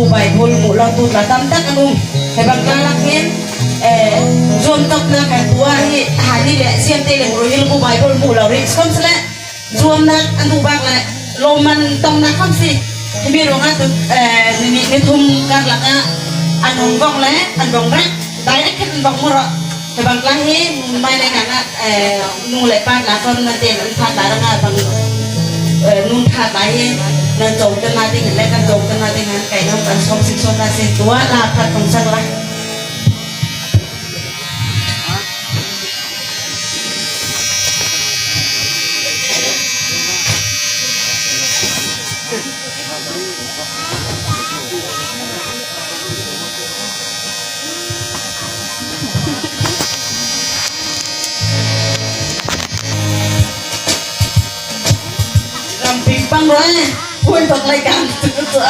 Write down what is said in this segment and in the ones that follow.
bu bai bol mu la tu la tam tak anu he bang la ken zon tok na kai tua hi hani le siam te le ro hil bu bai bol mu la ri som sele zon na anu bak la lo man tong na kham si mi ro nga tu ni thum kar la ka anu gong le an gong ra dai ken bang mu ro he bang la hi mai le ka na nu le pa la kon na te an pha da nga bang nun tha dai na chồng chân na đi lên căn chồng chân na đi ngàn cái năm cần xong sinh xong ra xin tua là thật công sang lại làm bình băng rồi quên thật lại càng tự rồi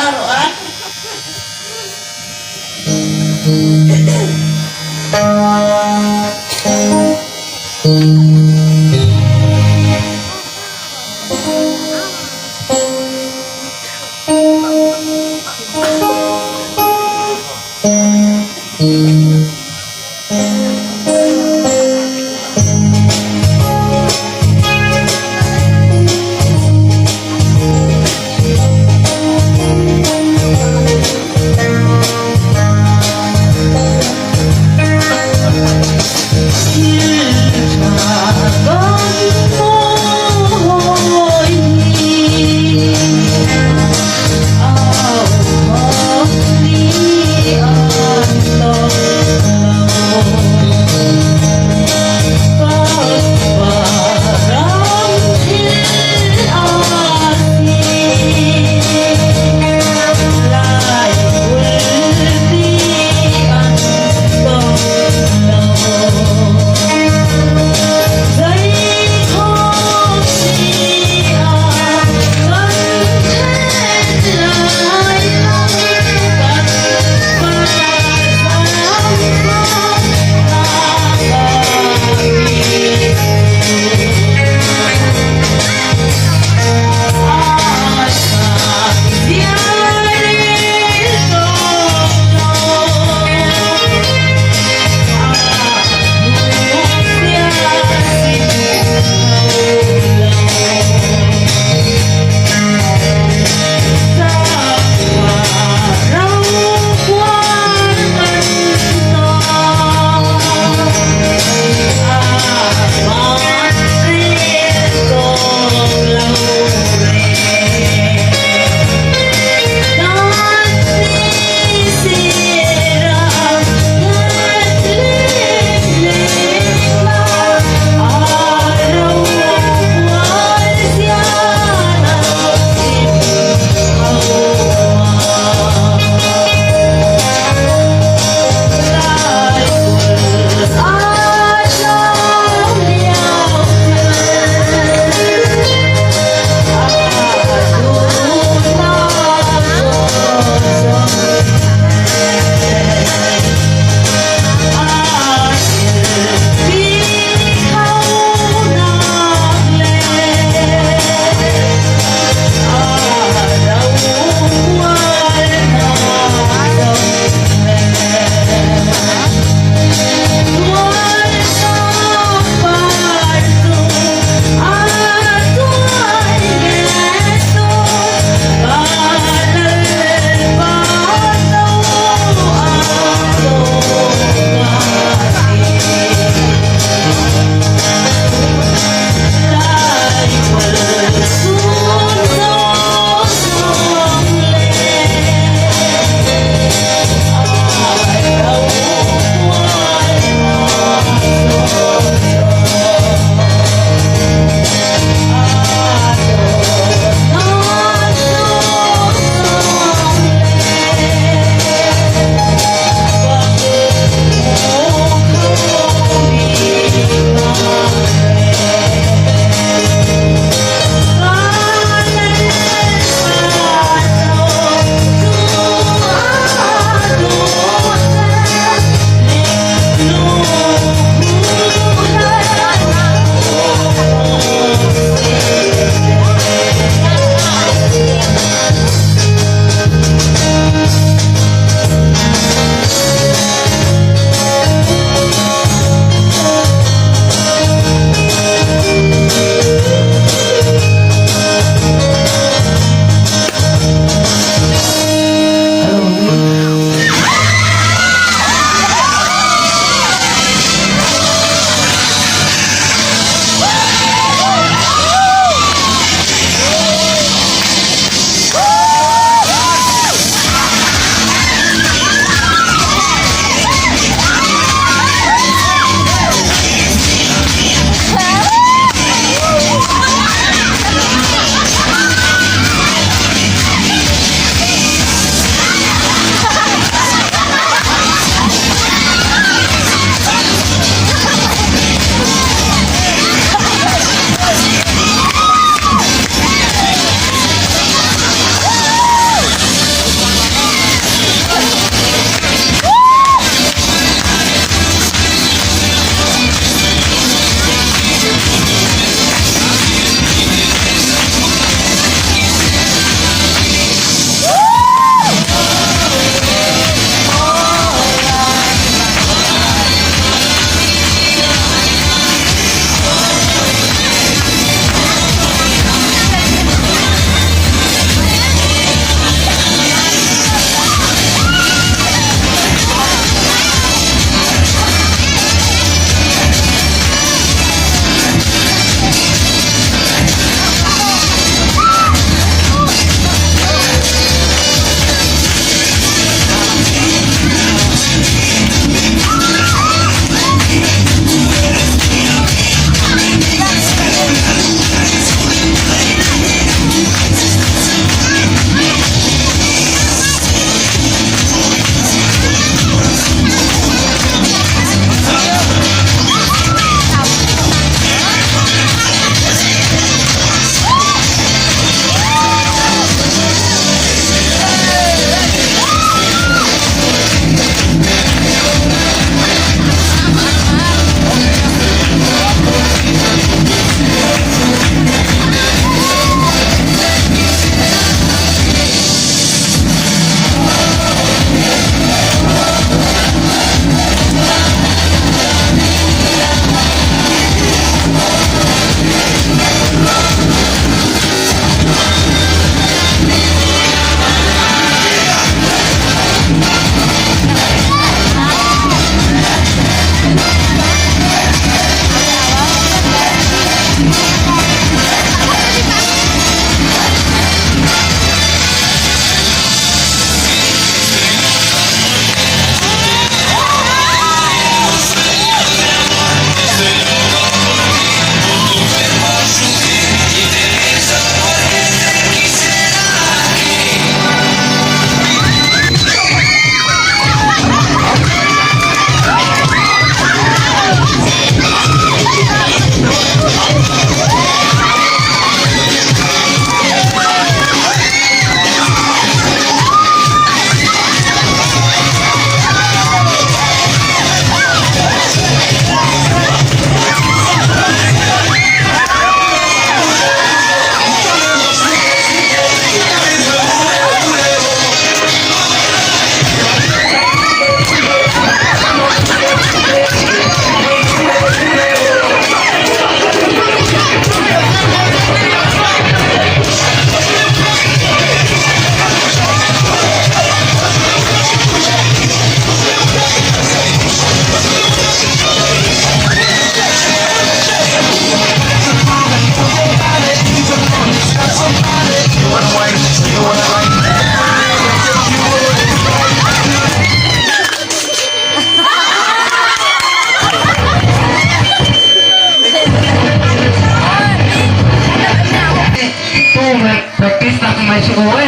practice tak masih gue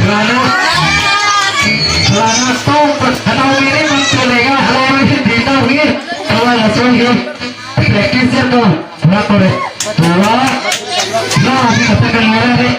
karena tuh atau ini mencoba hal ini tidak ini kalau langsung ini practice itu berapa deh dua nah kita tekan orang deh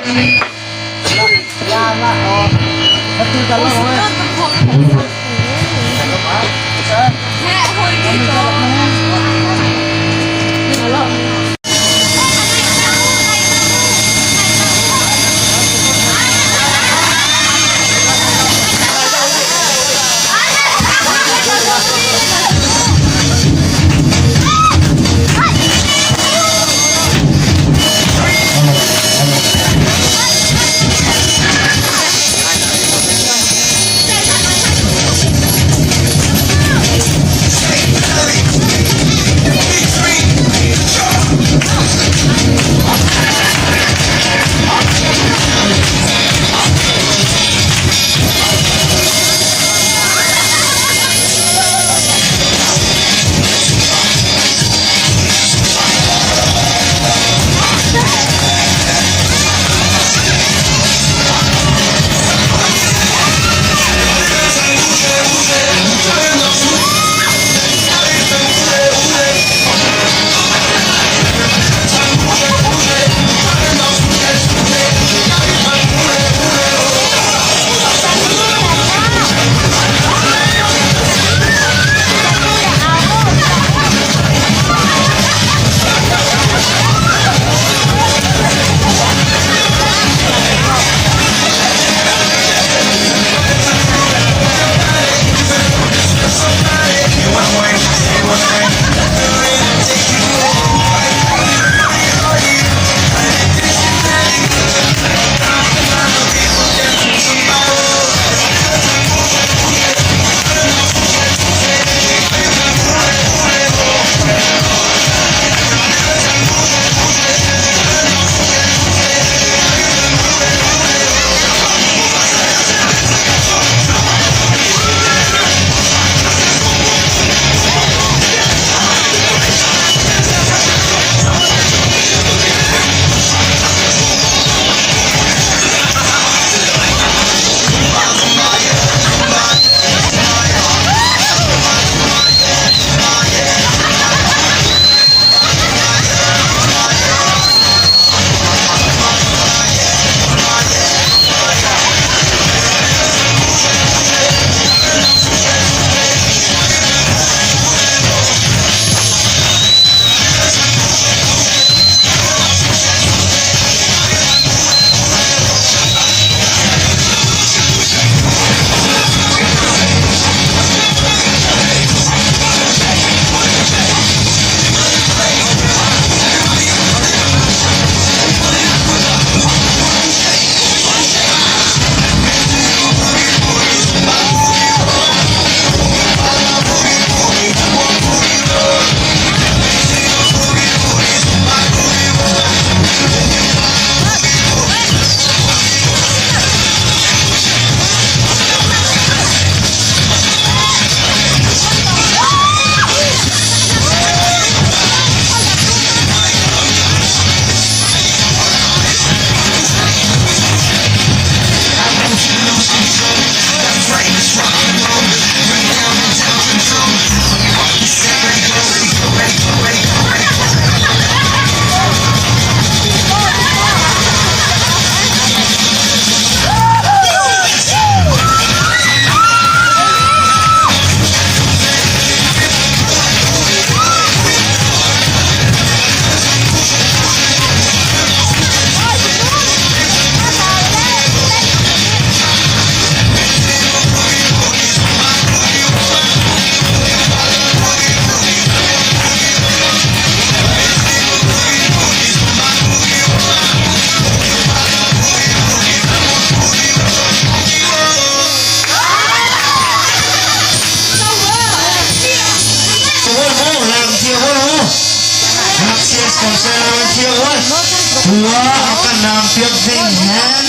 Dua akan nampil dengan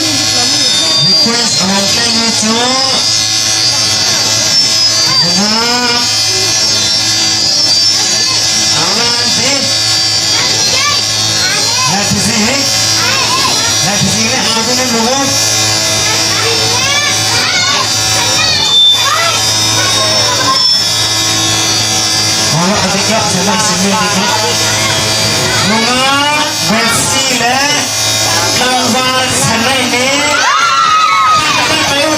request hotline itu dengan awan sih, nanti sih, dulu. Kalau ketika saya sini dikit, mga bersih le, langgar sana ini. Tayo.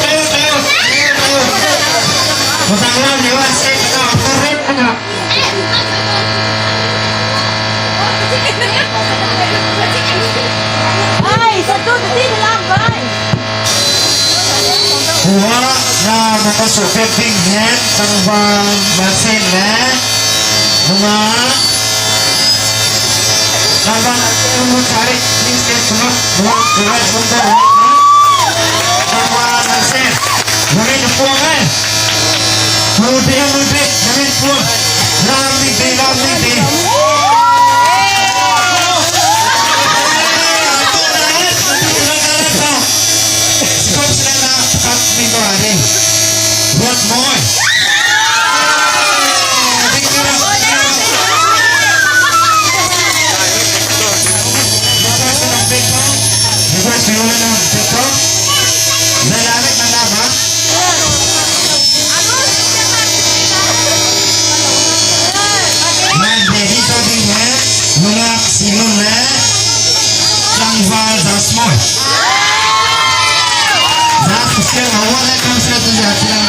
Matanggal dewa saya kita korek aja. Ay, satu tadi bilang, boy. Dua na mga supetting head tangbang basin le, mga tangbang mo cari ini semua dua sebentar. Tangbang basin, beri puang Mudik, jangan puang. Lami di. Buat boy. Saya awalnya kan saya tuh